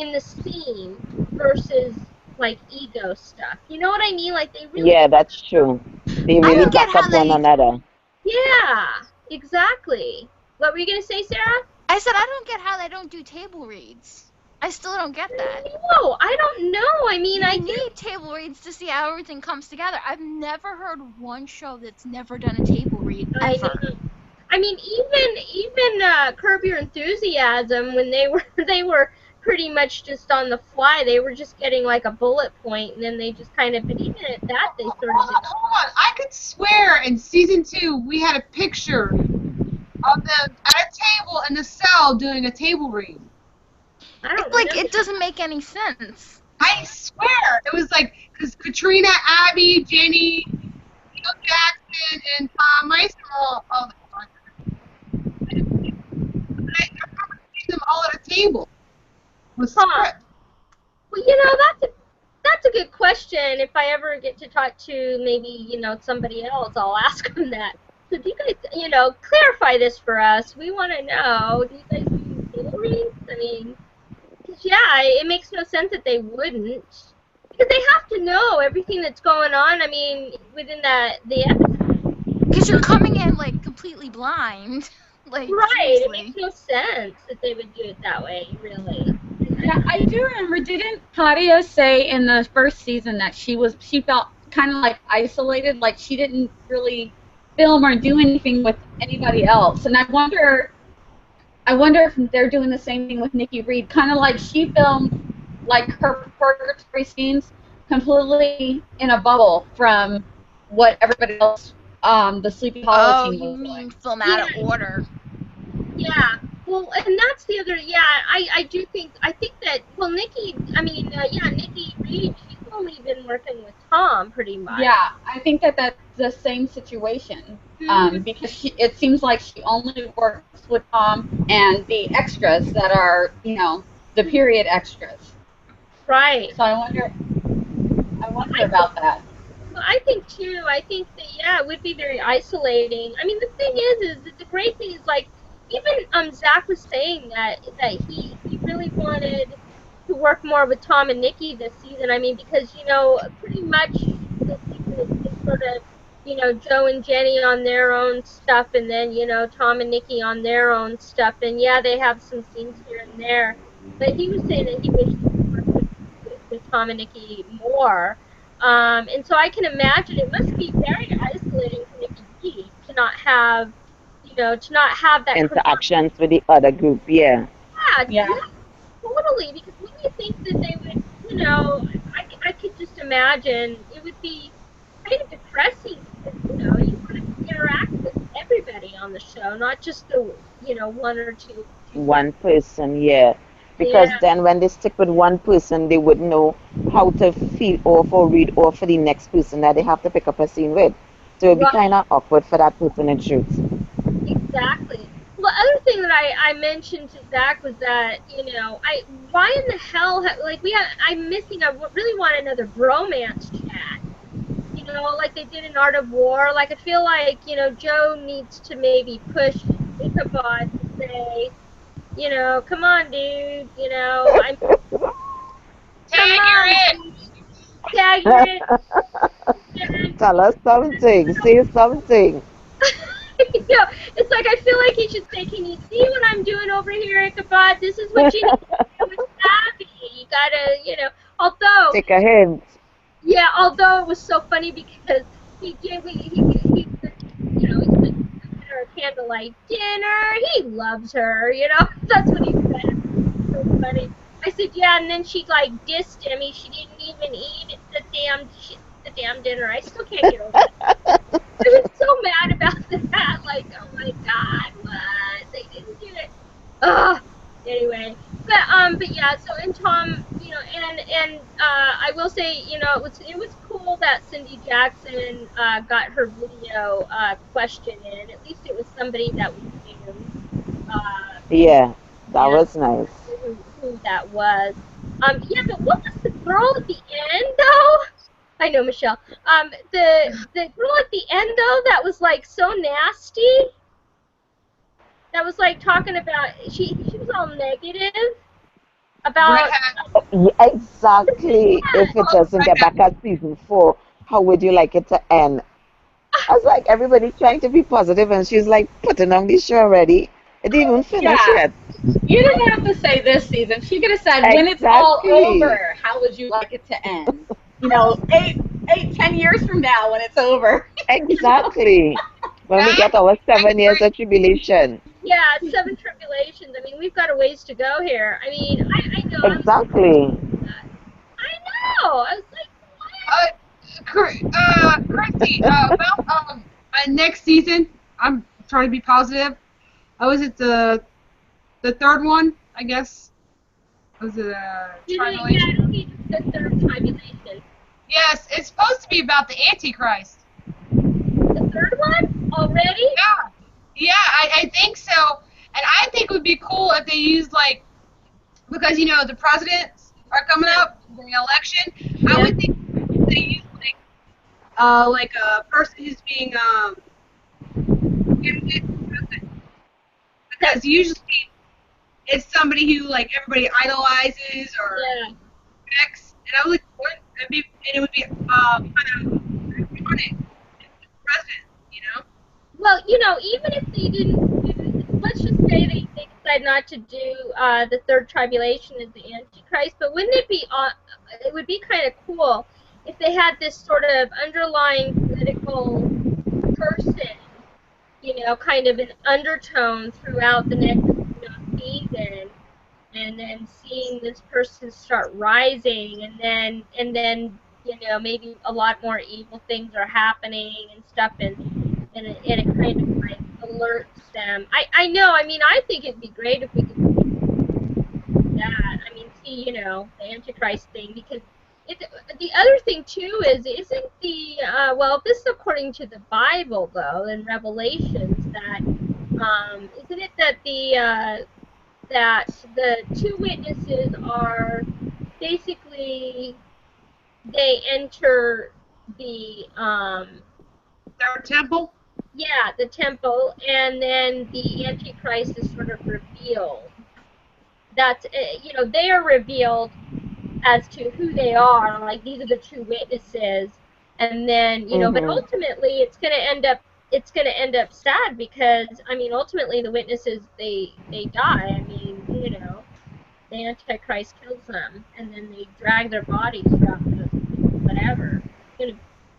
in the scene versus like ego stuff. You know what I mean? Like they really. Yeah, that's true. They I really don't get back up how one they- another. Yeah, exactly. What were you gonna say, Sarah? I said I don't get how they don't do table reads. I still don't get that. No, I don't know. I mean, I You need table reads to see how everything comes together. I've never heard one show that's never done a table read ever. I mean, even Curb Your Enthusiasm, when they were pretty much just on the fly. They were just getting like a bullet point, and then they just kind of. But even at that, they sort of. Hold on. I could swear in season 2 we had a picture of them at a table in the cell doing a table read. I don't Like, remember. it doesn't make any sense. I swear it was like because Katrina, Abby, Jenny, Neil Jackson, and Tom Meister all the time. I remember seeing them all at a table with script. Well, that's a good question. If I ever get to talk to maybe somebody else, I'll ask them that. So do you guys clarify this for us? We want to know. Do you guys do table reads? I mean, 'cause, yeah, it makes no sense that they wouldn't, because they have to know everything that's going on. I mean, within the episode. Because you're coming in like completely blind. Like Right. It seriously. makes no sense that they would do it that way, really. Yeah, I do remember. Didn't Claudia say in the first season that she felt kind of like isolated, like she didn't really film or do anything with anybody else? And I wonder if they're doing the same thing with Nikki Reed, kind of like she filmed like her purgatory scenes completely in a bubble from what everybody else, the Sleepy Hollow Oh, team you was mean doing. film out of Yeah. order? Yeah. Well, and that's the other. Yeah, I do think. I think that. Well, Nikki. I mean, yeah, Nikki Reed. She's only been working with Tom pretty much. Yeah, I think that that's the same situation, Hmm. because it seems like she only works with Tom and the extras that are, the period extras. Right. So I wonder I think. about that. Well, I think too. I think that yeah, it would be very isolating. I mean, the thing is that the great thing is like even Zach was saying that he really wanted to work more with Tom and Nikki this season. I mean, because pretty much this season is sort of Joe and Jenny on their own stuff, and then Tom and Nikki on their own stuff, and yeah, they have some scenes here and there. But he was saying that he wished he could work with Tom and Nikki more. And so I can imagine it must be very isolating for Nikki B to not have that Interactions with the other group, yeah. yeah, Yeah. yeah, totally. Because when you think that they would, I could just imagine it would be kind of depressing because you want to interact with everybody on the show, not just the one or two people. One person, yeah. Because Yeah, then when they stick with one person, they would know how to feel off or read off for the next person that they have to pick up a scene with. So it'd be kind right. of awkward for that person in truth. Exactly. Well, the other thing that I mentioned to Zach was that why in the hell like I'm missing really want another bromance chat. Like they did in Art of War. Like I feel like Joe needs to maybe push Ichabod to say come on, dude. I'm come Tag, you're on, in. dude. Tag you're in. Man. Tell us something. Say something. It's like I feel like he should say, "Can you see what I'm doing over here, Ichabod? This is what you need to do with Abby. You gotta, Although, Take a hint. yeah, although it was so funny because he gave me, he said, he's like, "Get her a candlelight dinner. He loves her. That's what he said. So funny. I said, yeah, and then she like dissed him. She didn't even eat the damn dinner. I still can't get over that. I was so mad about that. Like, oh my god, what? They didn't do it. Ugh. Anyway, but yeah. So and Tom, I will say, it was cool that Cindy Jackson got her video question in. At least it was somebody that we knew. Yeah, that Yeah, was nice. who that was. Yeah, but what was the girl at the end though? I know, Michelle. The girl at the end though, that was like so nasty. That was like talking about she was all negative about Redhead. Yeah, exactly. If it doesn't get back at season 4, how would you like it to end? I was like, everybody's trying to be positive, and she's like putting on the show already. It didn't even finish Yeah. yet. You didn't have to say this season. She could have said, when it's all Exactly. over, how would you like it to end? 10 years from now when it's over. Exactly. When we Yeah, get our I 7 years agree. of tribulation. yeah, seven tribulations. I mean, we've got a ways to go here. I mean, I know I was Exactly. I know. I was like, Uh, Christy, about next season, I'm trying to be positive. Was it the third one? I guess. Was it yeah, I Tribulation? don't need the third tribulation. Yes, it's supposed to be about the Antichrist. The third one already? Yeah, yeah, I think so. And I think it would be cool if they used like because the presidents are coming Yeah, up, the election. I yeah. would think they use like a person who's being candidate for president That, because usually it's somebody who like everybody idolizes or yeah. respects, and I would and it would be kind of ironic if the president. well, even if they didn't do, let's just say they decide not to do the third tribulation as the Antichrist, but wouldn't it be, it would be kind of cool if they had this sort of underlying political person, kind of an undertone throughout the next, season, and then seeing this person start rising, and then maybe a lot more evil things are happening and stuff, and it kind of like alerts them. I know. I mean, I think it'd be great if we could do that. I mean, see, the Antichrist thing, because the other thing too is, isn't the well, this is according to the Bible though, in Revelations, that isn't it that the two witnesses are basically, they enter the Their temple. yeah, the temple, and then the Antichrist is sort of revealed. That's they are revealed as to who they are. Like, these are the two witnesses, and then but Mm-hmm. ultimately it's gonna end up sad, because I mean, ultimately the witnesses, they die. I mean, the Antichrist kills them, and then they drag their bodies throughout the whatever.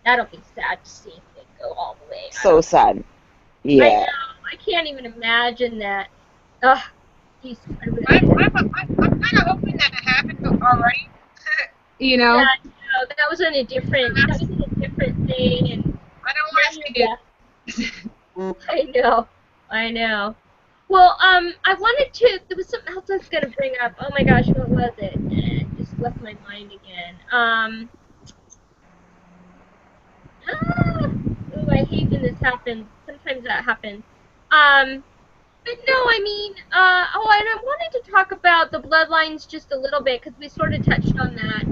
That'll be sad to see if they go all the way. So sad. I Yeah. know. I can't even imagine that. Ugh. Geez, I really. I'm kind of hoping that it happened already. Yeah, no, that was on a different. That was in a different thing, and I don't want to see it. I know. I know. Well, I wanted to. There was something else I was gonna bring up. Oh my gosh, what was it? It just left my mind again. Ooh, I hate when this happens. Sometimes that happens. Um, but no, I mean, and I wanted to talk about the bloodlines just a little bit, because we sort of touched on that.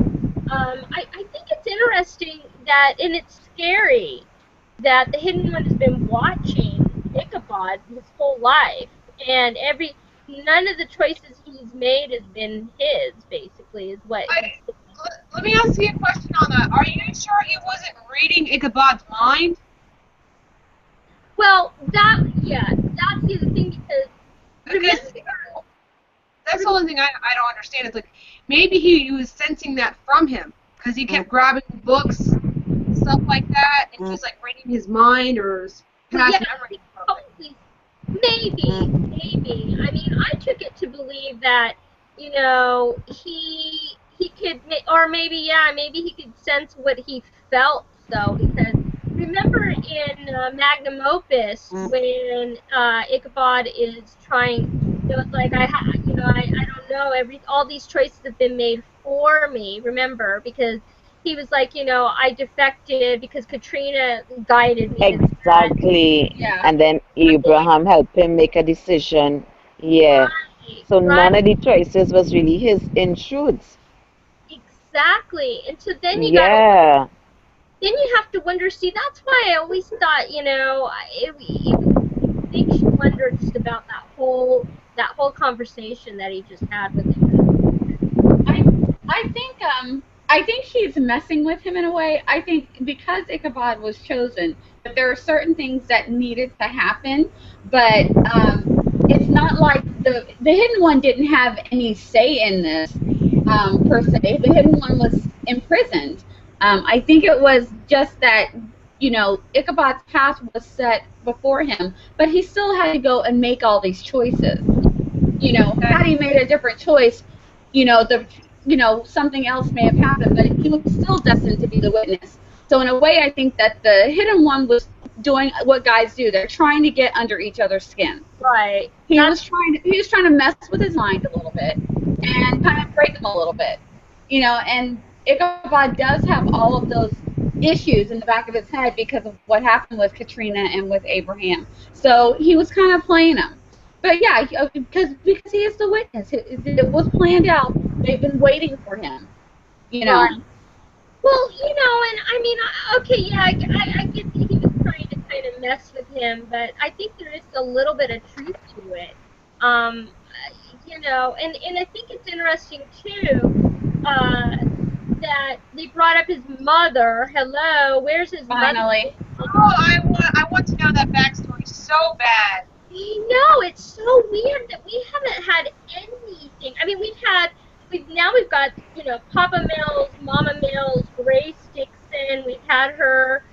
I think it's interesting that, and it's scary, that the Hidden One has been watching Ichabod his whole life, and none of the choices he's made has been his, basically, is what he's. Let me ask you a question on that. Are you sure he wasn't reading Ichabod's mind? Well, that's the other thing, because Because that's the only thing I don't understand. It's like, maybe he was sensing that from him, because he kept grabbing books and stuff like that, and he's like reading his mind or his past memories. Probably, maybe. I mean, I took it to believe that, he could, or maybe he could sense what he felt, though, because remember in Magnum Opus, when Ichabod is trying, it's like, I don't know, all these choices have been made for me. Remember, because he was like, I defected because Katrina guided me. Exactly. Yeah. And then Abraham helped him make a decision. Yeah. Right, So right, none of the choices was really his in truth. exactly. And so Yeah. then you have to wonder. See, that's why I always thought, it makes you wonder just about that whole conversation that he just had with him. I think he's messing with him in a way. I think because Ichabod was chosen, that there are certain things that needed to happen, but it's not like the Hidden One didn't have any say in this per se. The Hidden One was imprisoned. I think it was just that Ichabod's path was set before him, but he still had to go and make all these choices. Had he made a different choice, something else may have happened, but he was still destined to be the witness. So in a way, I think that the Hidden One was doing what guys do. They're trying to get under each other's skin. Right. He was trying to mess with his mind a little bit and kind of break him a little bit. And Ichabod does have all of those issues in the back of his head because of what happened with Katrina and with Abraham. So he was kind of playing him. But yeah, because he is the witness. It was planned out. They've been waiting for him. Right. Well, and I mean, okay, yeah, I get that he was trying to kind of mess with him, but I think there is a little bit of truth to it. And I think it's interesting too, that they brought up his mother. Hello, where's his mother? Finally. Oh, I want to know that backstory so bad. I know, it's so weird that we haven't had anything. I mean, we've got, Papa Mills, Mama Mills, Grace Dixon. We've had her,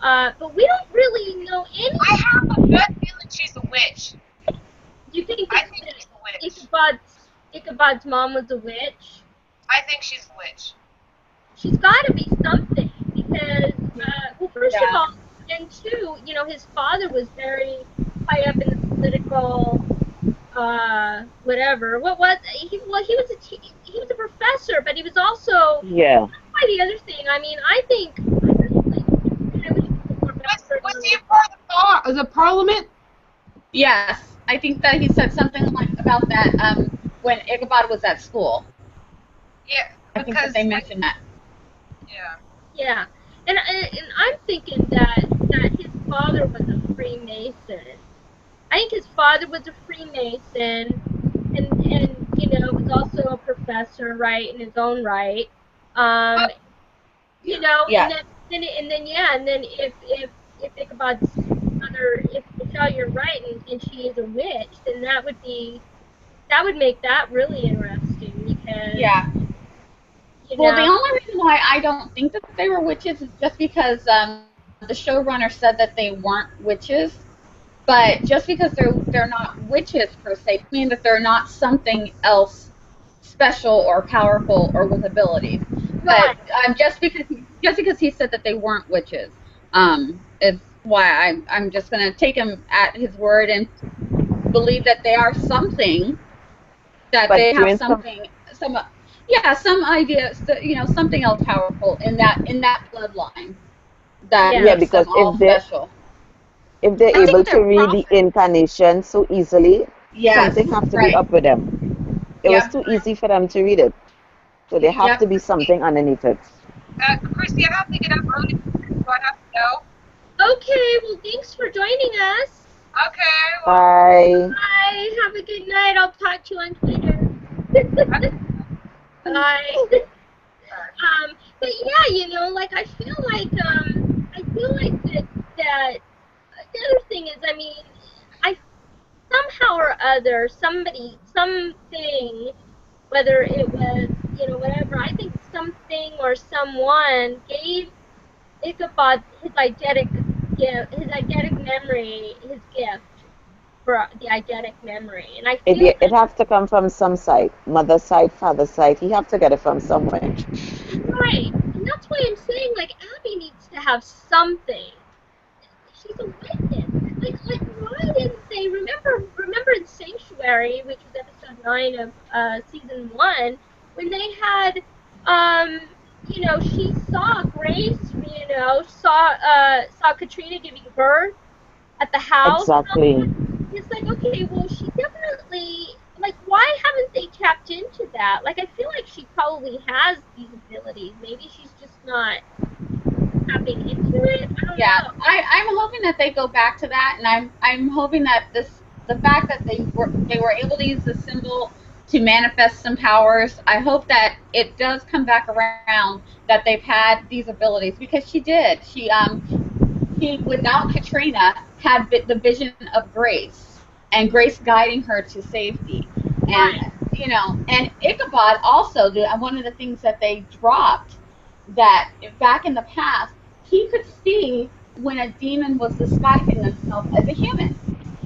but we don't really know any. I have a gut feeling she's a witch. Do you think I that, think she's a witch. Ichabod's mom was a witch? I think she's a witch. She's got to be something because, well, first of Yeah. all, and two, his father was very high up in the political, whatever. What was he? Well, he was a professor, but he was also Yeah. the other thing. I mean, I think I wish Was he a part of the parliament? Yes, I think that he said something like about that when Ichabod was at school. Yeah, I think that they mentioned that. Yeah. Yeah, and I'm thinking that his father was a Freemason. I think his father was a Freemason, and was also a professor, right, in his own right. Um, Yeah. and then if Ichabod's mother, if Michelle, you're right, and she is a witch, then that would make that really interesting because Yeah. Well, the only reason why I don't think that they were witches is just because the showrunner said that they weren't witches. But just because they're not witches per se, doesn't mean that they're not something else special or powerful or with abilities. right. But just because he said that they weren't witches, is why I'm just gonna take him at his word and believe that they are something, that But they have doing something, some idea, something else powerful in that bloodline that Yeah. yeah, makes them because all special. if they're I able think to they're read the prophets. incarnation so easily, Yes, something have to be right. up with them. It was Yep. too easy for them to read it. So there have Yep. to be something underneath it. Christy, I have to get up early, so I have to go. Okay, well, thanks for joining us. Okay, well, Bye. Bye. Have a good night. I'll talk to you on Twitter. Bye. But yeah, like I feel like that the other thing is, I mean, I somehow or other, something, whether it was, whatever, I think something or someone gave Ichabod his eidetic gift, his eidetic memory, his gift for the eidetic memory, and I feel It has to come from some side, mother side, father side. He have to get it from somewhere. right, and that's why I'm saying like Abby needs to have something. She's a witness. Like why didn't they remember in Sanctuary, which was episode 9 of season 1, when they had she saw Grace, saw Katrina giving birth at the house. Exactly. It's like, okay, well, she definitely, like, why haven't they tapped into that? Like, I feel like she probably has these abilities. Maybe she's just not tapping into it. I don't Yeah, know. I'm hoping that they go back to that, and I'm hoping that the fact that they were able to use the symbol to manifest some powers. I hope that it does come back around that they've had these abilities, because she did. She without Katrina had the vision of Grace, and Grace guiding her to safety, and Right. and Ichabod also. One of the things that they dropped, that back in the past, he could see when a demon was disguising themselves as a human.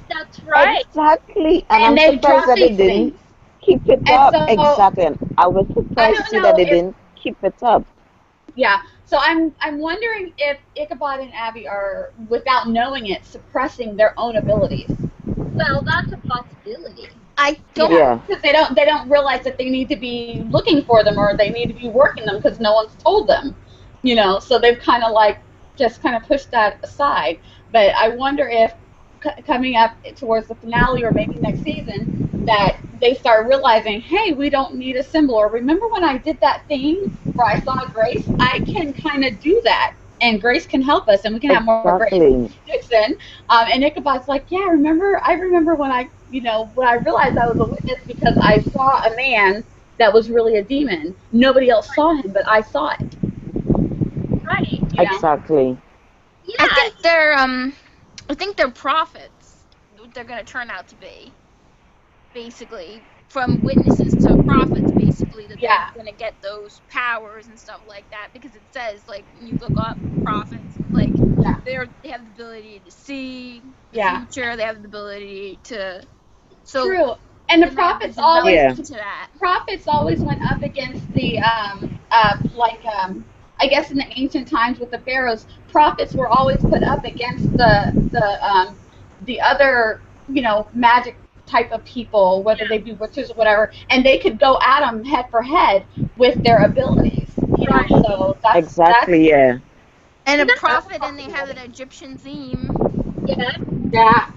That's right. Exactly. And And I'm they've surprised dropped that they these didn't things. keep it And up. so Exactly. And I was I surprised to don't see that know they if, didn't keep it up. yeah. So I'm wondering if Ichabod and Abby are, without knowing it, suppressing their own abilities. Well, that's a possibility. I don't. Yeah, Yeah. because they don't realize that they need to be looking for them, or they need to be working them, because no one's told them. So they've kind of like just kind of pushed that aside. But I wonder if coming up towards the finale, or maybe next season, that they start realizing, hey, we don't need a symbol. Or remember when I did that thing where I saw Grace? I can kind of do that, and Grace can help us, and we can have more Grace Exactly. Dixon. And Ichabod's like, yeah, I remember when when I realized I was a witness, because I saw a man that was really a demon. Nobody else saw him, but I saw it. Right. You know? Exactly. I Yeah. think they're. I think they're prophets. they're going to turn out to be, basically, from witnesses to prophets, basically, that they're going to get those powers and stuff like that, because it says, like, when you look up prophets, like, they have the ability to see the future, they have the ability to, so True. And the they might be prophets always developing to that. prophets always went up against the I guess in the ancient times with the pharaohs, prophets were always put up against the other, you know, magic type of people, whether they be witches or whatever, and they could go at them head for head with their abilities, you know. So exactly, yeah. And a prophet, and they have an Egyptian theme. Yeah.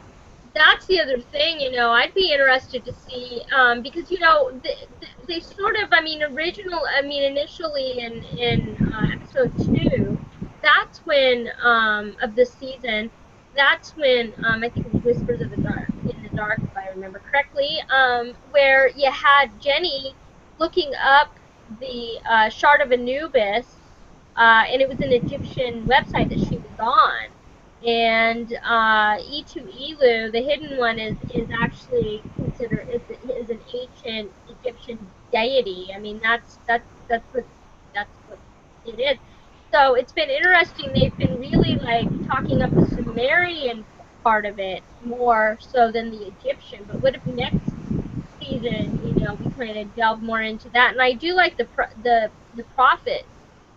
That's the other thing, you know, I'd be interested to see, because, you know, they sort of, I mean, initially in episode 2, that's when, of this season, that's when, I think it was Whispers of the Dark, in the Dark, if I remember correctly, where you had Jenny looking up the Shard of Anubis, and it was an Egyptian website that she was on. And E2 Elu, the hidden one, is actually considered is an ancient Egyptian deity. I mean, that's what it is. So it's been interesting. They've been really like talking up the Sumerian part of it more so than the Egyptian. But what if next season, you know, we kind of delve more into that? And I do like the prophet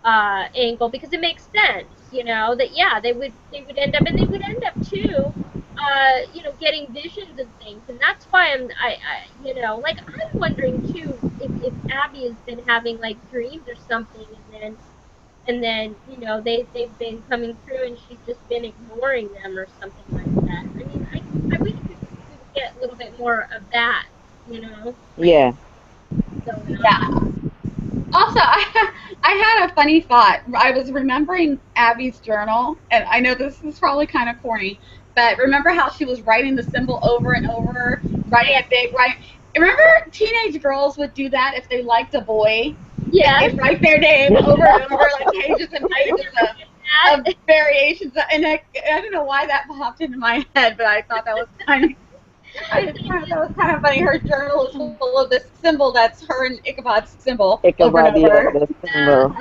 angle, because it makes sense, you know, that they would end up, and they would end up too, you know, getting visions and things. And that's why I you know, like, I'm wondering too if Abby has been having like dreams or something, and then you know they've been coming through and she's just been ignoring them or something like that. I mean, I wish we would get a little bit more of that, you know. Yeah. Also, I had a funny thought. I was remembering Abby's journal, and I know this is probably kind of corny, but remember how she was writing the symbol over and over, writing it big, right? Remember teenage girls would do that if they liked a boy? Yeah. They'd write their name over and over, like pages and pages of variations. And I don't know why that popped into my head, but I thought that was kind of... that was kind of funny. Her journal is full of this symbol that's her and Ichabod's symbol over and over. The symbol.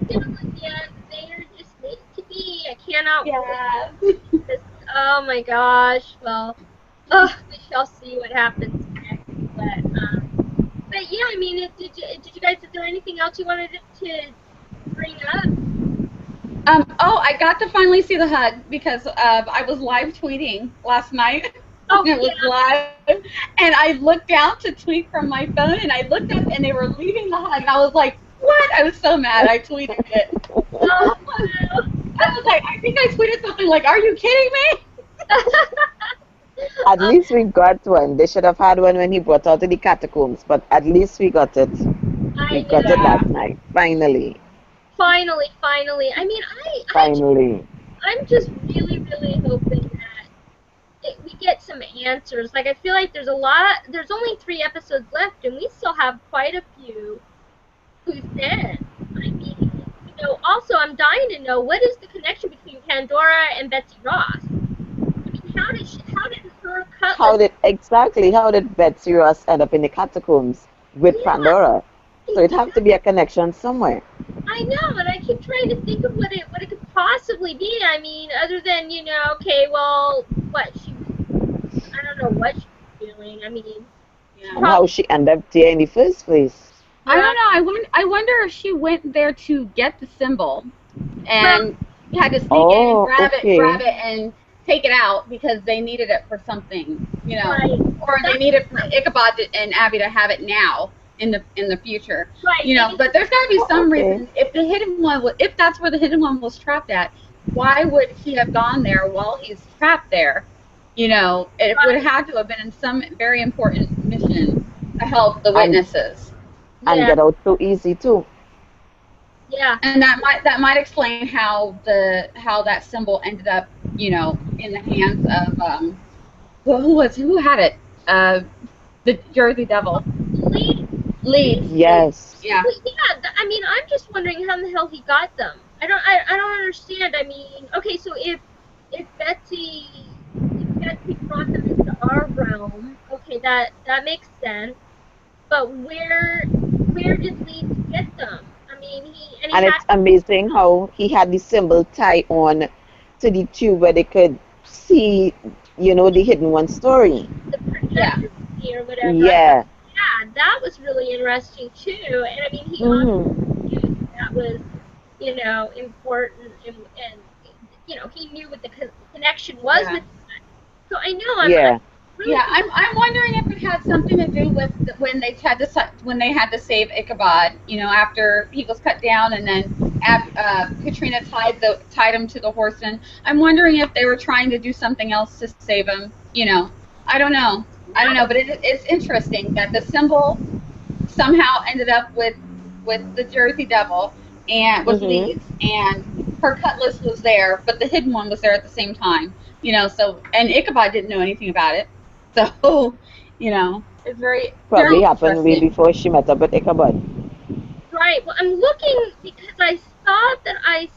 They're just made to be. I cannot wait. Oh my gosh. Well, we shall see what happens next. But yeah, I mean, did you guys? Is there anything else you wanted to bring up? I got to finally see the hug because I was live tweeting last night. It was live, and I looked down to tweet from my phone, and I looked up, and they were leaving the hug, and I was like, "What?" I was so mad. I tweeted it. I was like, I think I tweeted something like, "Are you kidding me?" At least we got one. They should have had one when he brought out to the catacombs, but at least we got it. We got it last night. Finally. Finally. I mean, I'm just really hoping that we get some answers. Like, I feel like there's only 3 episodes left, and we still have quite a few loose ends. I mean, you know, also, I'm dying to know, what is the connection between Pandora and Betsy Ross? I mean, how did her cut? How did Betsy Ross end up in the catacombs with Pandora? So it has to be a connection somewhere. I know, and I keep trying to think of what it could possibly be. I mean, other than, you know, okay, well, I don't know what she was doing. I mean, how she ended up there in the first place. I don't know. I wonder if she went there to get the symbol and had to sneak in and grab it and take it out because they needed it for something, you know, or they needed for Ichabod and Abby to have it now in the future, you know. But there's got to be some reason. If the hidden one, if that's where the hidden one was trapped at, why would he have gone there while he's trapped there? You know, it would have to have been in some very important mission to help the witnesses. And get out so easy too. Yeah. And that might explain how that symbol ended up, you know, in the hands of who had it? The Jersey Devil. Leeds. Yes. Yeah. Yeah. I mean, I'm just wondering how the hell he got them. I don't understand. I mean, okay, so if Betsy yes, he brought them into our realm. Okay, that makes sense. But where did Leeds get them? I mean, he And had it's amazing how he had the symbol tie on to the tube where they could see, the hidden one story. the Yeah. projector thingy or whatever. I thought, Yeah. yeah, that was really interesting too. And I mean, he Mhm. obviously knew that was, important, and he knew what the connection was Yeah. with that. So I know I'm Yeah. really Yeah, confused. I'm wondering if it had something to do with when they had to save Ichabod. After he was cut down, and then Katrina tied him to the horse. And I'm wondering if they were trying to do something else to save him. I don't know. I don't know, but it's interesting that the symbol somehow ended up with the Jersey Devil and with Mhm. Leeds, and her cutlass was there, but the hidden one was there at the same time. So and Ichabod didn't know anything about it, so it's very very Probably happened way interesting. before she met up with Ichabod. Right. Well, I'm looking because I saw that I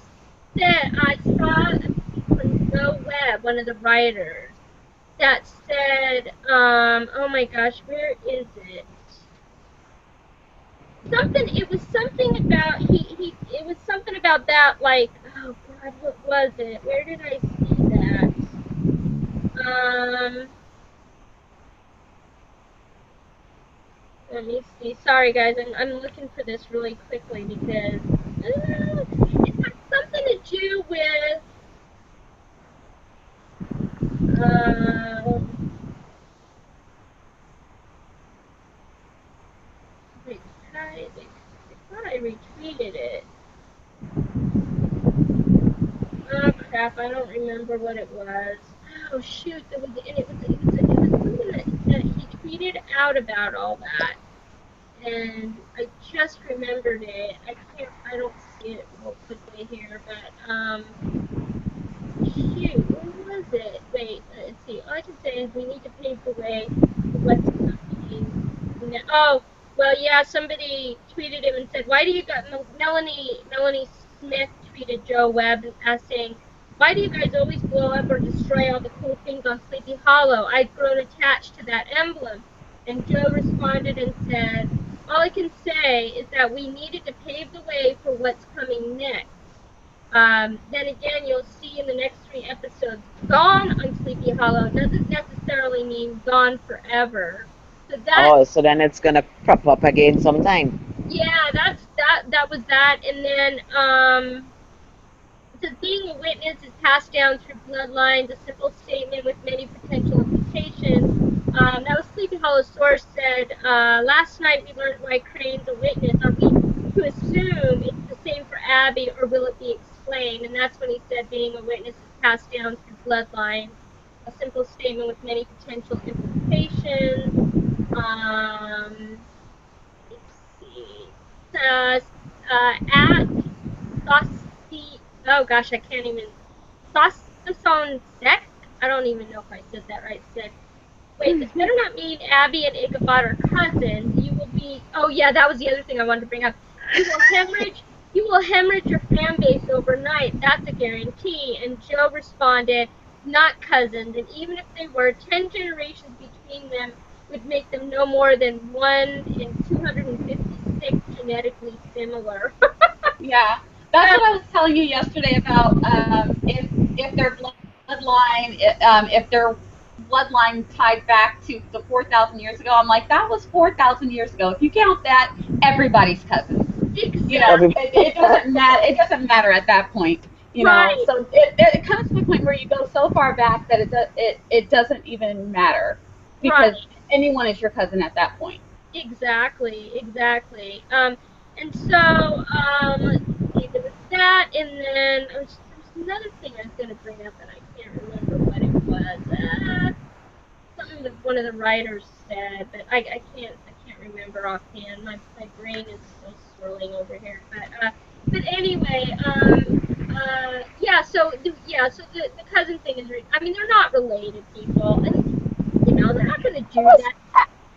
saw a tweet from Joe Webb, one of the writers, that said, oh my gosh, where is it? Something. It was something about he. It was something about that. Like, oh God, what was it? Where did I see that? Um, let me see. Sorry, guys. I'm looking for this really quickly because it has something to do with. Um, I thought I retweeted it. Oh crap! I don't remember what it was. Oh shoot! It was something that he tweeted out about all that, and I just remembered it. I don't see it real quickly here, but shoot, where was it? Wait, let's see. All I can say is we need to pave the way for what's coming. Oh, well, yeah, somebody tweeted him and said, "Why do you got Melanie Smith tweeted Joe Webb asking, why do you guys always blow up or destroy all the cool things on Sleepy Hollow? I'd grown attached to that emblem." And Joe responded and said, "All I can say is that we needed to pave the way for what's coming next. Then again, you'll see in the next 3 episodes, gone on Sleepy Hollow doesn't necessarily mean gone forever." So that, Oh, so then it's gonna crop up again sometime. yeah, that was that. And then it says being a witness is passed down through bloodlines, a simple statement with many potential implications. That was Sleepy Hollow source said, last night we learned why Crane's a witness. Are we to assume it's the same for Abby, or will it be explained? And that's when he said being a witness is passed down through bloodlines, a simple statement with many potential implications. Let's see. At Saucy, oh gosh, I can't even. Saucison Sec? I don't even know if I said that right, Sec. Wait, this better not mean Abby and Ichabod are cousins. You will be. Oh yeah, that was the other thing I wanted to bring up. You will hemorrhage. You will hemorrhage your fan base overnight. That's a guarantee. And Joe responded, "Not cousins, and even if they were, 10 generations between them would make them no more than 1 in 256 genetically similar." Yeah, that's what I was telling you yesterday about if their bloodline tied back to the 4,000 years ago. I'm like, that was 4,000 years ago. If you count that, everybody's cousins. Every Exactly. It doesn't matter. It doesn't matter at that point. Right. So it comes to the point where you go so far back that it doesn't even matter Right. because anyone is your cousin at that point. Exactly, exactly. And so, let's see, there was that, and then there's another thing I was going to bring up, and I can't remember what it was. Something that one of the writers said, but I can't remember offhand. My brain is still swirling over here. But anyway, yeah. So the cousin thing is, I mean, they're not related people, and they're not going to do was that.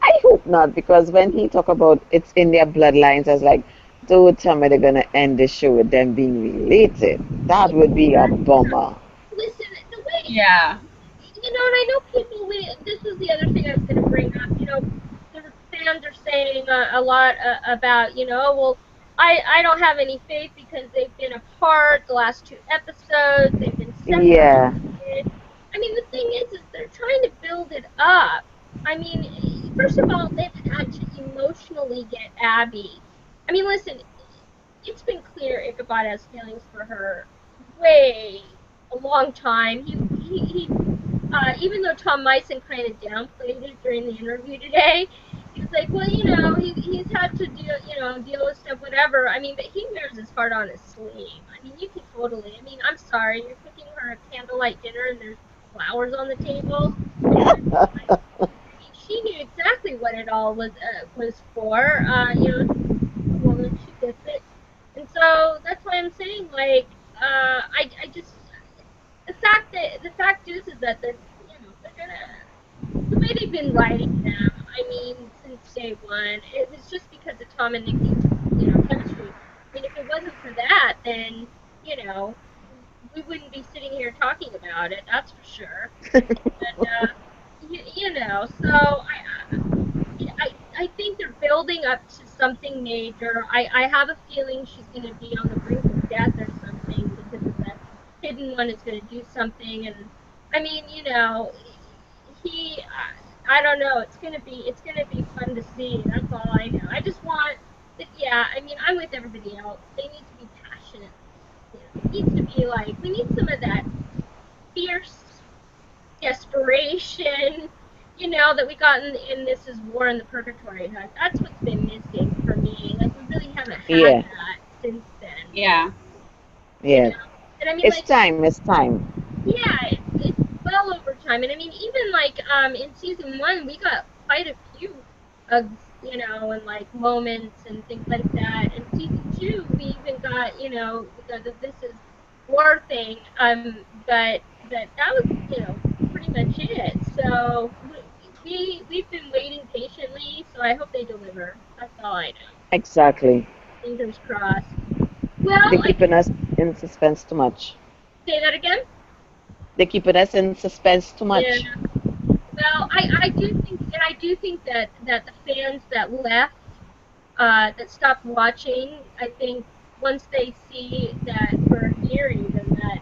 I hope not, because when he talk about it's in their bloodlines, I was like, don't tell me they're gonna end the show with them being related. That would be a bummer. Listen, the way Yeah. and I know people. This was the other thing I was going to bring up. The fans are saying a lot about, well, I don't have any faith because they've been apart the last two episodes. They've been Yeah. separated. I mean, the thing is they're trying to build it up. I mean, first of all, they've had to emotionally get Abby. I mean, listen, it's been clear Ichabod has feelings for her way a long time. Even though Tom Meissen kind of downplayed it during the interview today, he was like, well, he's had to deal with stuff, whatever. I mean, but he wears his heart on his sleeve. I mean, you can totally. I mean, I'm sorry, you're cooking her a candlelight dinner and there's flowers on the table. She knew exactly what it all was for. A woman, she gets it, and so that's why I'm saying, like, I just the fact is that they're gonna, the way they've been writing them. I mean, since day one, it was just because of Tom and Nikki's chemistry. I mean, if it wasn't for that, then you know we wouldn't be sitting here talking about it. That's for sure. And so I think they're building up to something major. I have a feeling she's going to be on the brink of death or something because of the hidden one is going to do something. And I mean, he, I don't know. It's going to be fun to see. That's all I know. I just want, yeah. I mean, I'm with everybody else. They need to be passionate. It needs to be like we need some of that fierce desperation, that we got in This Is War in the Purgatory Hut. That's what's been missing for me. Like, we really haven't had Yeah. that since then. Yeah. You Yeah. know? And I mean, It's like, time. It's time. yeah, it's well over time. And I mean, even like in season one, we got quite a few hugs, and like moments and things like that. In season two, we even got, the This Is War thing. But that was, pretty much it. So we've been waiting patiently. So I hope they deliver. That's all I know. Exactly. Fingers crossed. Well, They're I keeping us in suspense too much. say that again. They're keeping us in suspense too Yeah. much. Well, I do think that the fans that left, that stopped watching, I think once they see that for a year even that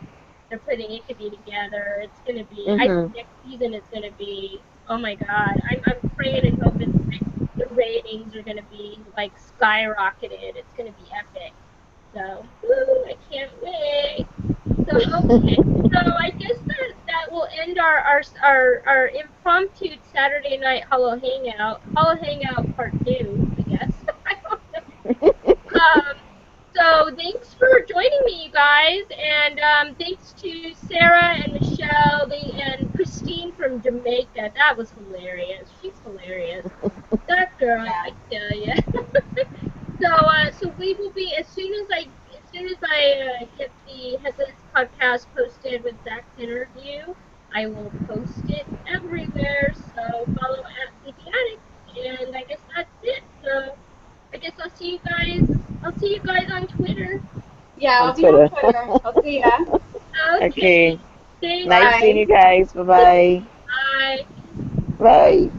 they're putting Ichabod together, it's gonna be. I think Mhm. next season is gonna be. Oh my God, I'm praying and hoping like the ratings are gonna be like skyrocketed. It's gonna be epic. So, woo, I can't wait. So okay, so I guess that will end our impromptu Saturday night Hollow Hangout Part 2, I guess. I don't know. So thanks for joining me, you guys, and thanks to Sarah and Michelle, and Christine from Jamaica. That was hilarious. She's hilarious. That girl, Yeah. I tell you. So we will be as soon as I get the Headless podcast posted with Zach's interview, I will post it everywhere. So follow at Sleepy Attic, and I guess that's it. So I guess I'll see you guys. I'll see you guys on Twitter. Yeah, On I'll be on Twitter. Twitter. I'll see ya. Okay. Okay. Thanks. Nice seeing Bye. you guys. Bye-bye. Bye. Bye.